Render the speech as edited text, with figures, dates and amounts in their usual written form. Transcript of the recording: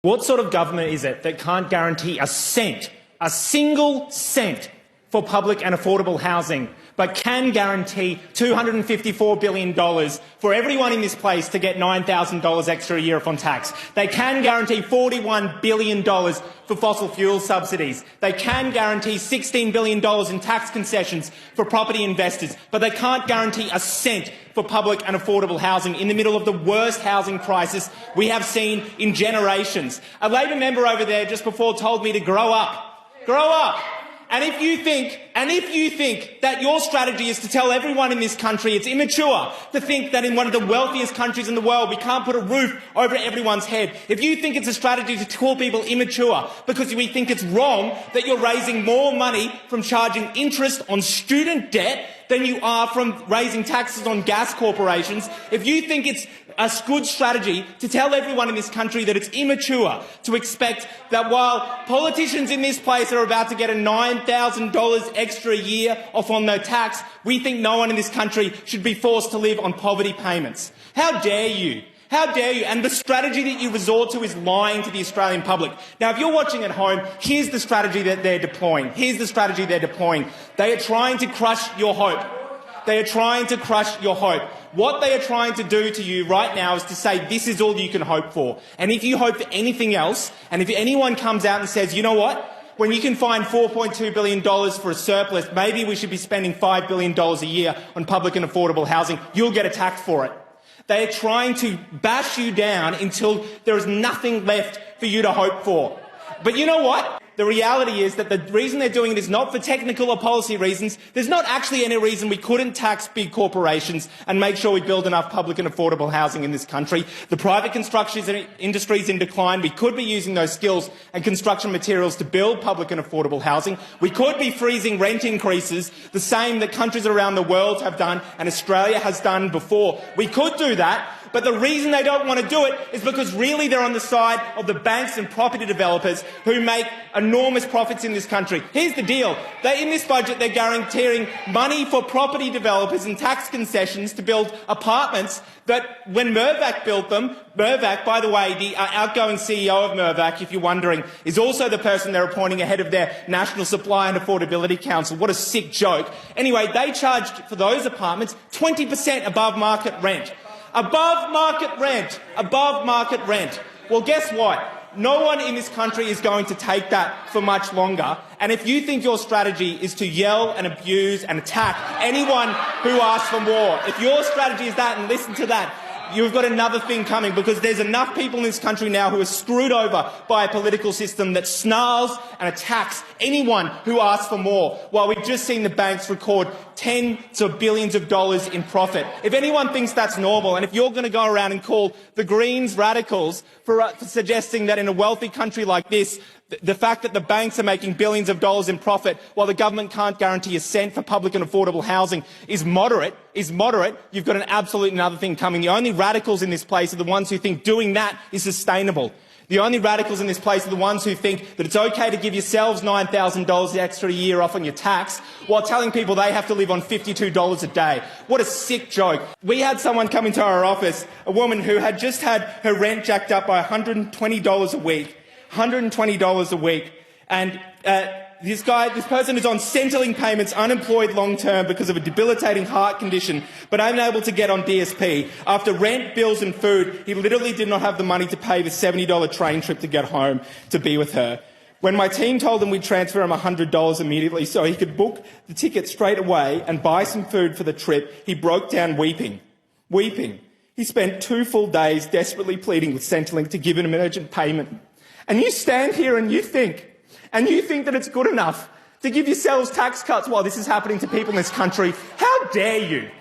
What sort of government is it that can't guarantee a cent, a single cent, for public and affordable housing, but can guarantee $254 billion for everyone in this place to get $9,000 extra a year off on tax? They can guarantee $41 billion for fossil fuel subsidies. They can guarantee $16 billion in tax concessions for property investors, but they can't guarantee a cent for public and affordable housing in the middle of the worst housing crisis we have seen in generations. A Labor member over there just before told me to grow up. Grow up. And if you think that your strategy is to tell everyone in this country it's immature to think that in one of the wealthiest countries in the world we can't put a roof over everyone's head, if you think it's a strategy to call people immature because we think it's wrong that you're raising more money from charging interest on student debt than you are from raising taxes on gas corporations, if you think it's a good strategy to tell everyone in this country that it's immature to expect that while politicians in this place are about to get a $9,000 extra a year off on their tax, we think no one in this country should be forced to live on poverty payments. How dare you? How dare you? And the strategy that you resort to is lying to the Australian public. Now, if you're watching at home, here's the strategy that they're deploying. Here's the strategy they're deploying. They are trying to crush your hope. They are trying to crush your hope. What they are trying to do to you right now is to say this is all you can hope for. And if you hope for anything else, and if anyone comes out and says, you know what, when you can find $4.2 billion for a surplus, maybe we should be spending $5 billion a year on public and affordable housing, you'll get attacked for it. They are trying to bash you down until there is nothing left for you to hope for. But you know what? The reality is that the reason they're doing it is not for technical or policy reasons. There's not actually any reason we couldn't tax big corporations and make sure we build enough public and affordable housing in this country. The private construction industry is in decline. We could be using those skills and construction materials to build public and affordable housing. We could be freezing rent increases, the same that countries around the world have done and Australia has done before. We could do that. But the reason they don't want to do it is because really they're on the side of the banks and property developers who make enormous profits in this country. Here's the deal. In this budget, they're guaranteeing money for property developers and tax concessions to build apartments that when Mirvac built them, Mirvac, by the way, the outgoing CEO of Mirvac, if you're wondering, is also the person they're appointing ahead of their National Supply and Affordability Council. What a sick joke. Anyway, they charged for those apartments 20% above market rent. Above market rent. Above market rent. Well, guess what? No one in this country is going to take that for much longer. And if you think your strategy is to yell and abuse and attack anyone who asks for more, if your strategy is that, and listen to that, you've got another thing coming, because there's enough people in this country now who are screwed over by a political system that snarls and attacks anyone who asks for more, while we've just seen the banks record tens of billions of dollars in profit. If anyone thinks that's normal, and if you're going to go around and call the Greens radicals for suggesting that in a wealthy country like this, the fact that the banks are making billions of dollars in profit while the government can't guarantee a cent for public and affordable housing is moderate, you've got an absolute another thing coming. The only radicals in this place are the ones who think doing that is sustainable. The only radicals in this place are the ones who think that it's okay to give yourselves $9,000 extra a year off on your tax while telling people they have to live on $52 a day. What a sick joke. We had someone come into our office, a woman who had just had her rent jacked up by $120 a week. $120 a week, and this person is on Centrelink payments, unemployed long-term because of a debilitating heart condition, but unable to get on DSP. After rent, bills and food, he literally did not have the money to pay the $70 train trip to get home to be with her. When my team told him we'd transfer him $100 immediately so he could book the ticket straight away and buy some food for the trip, he broke down weeping. He spent 2 full days desperately pleading with Centrelink to give him an urgent payment. And you stand here and you think that it's good enough to give yourselves tax cuts while this is happening to people in this country. How dare you?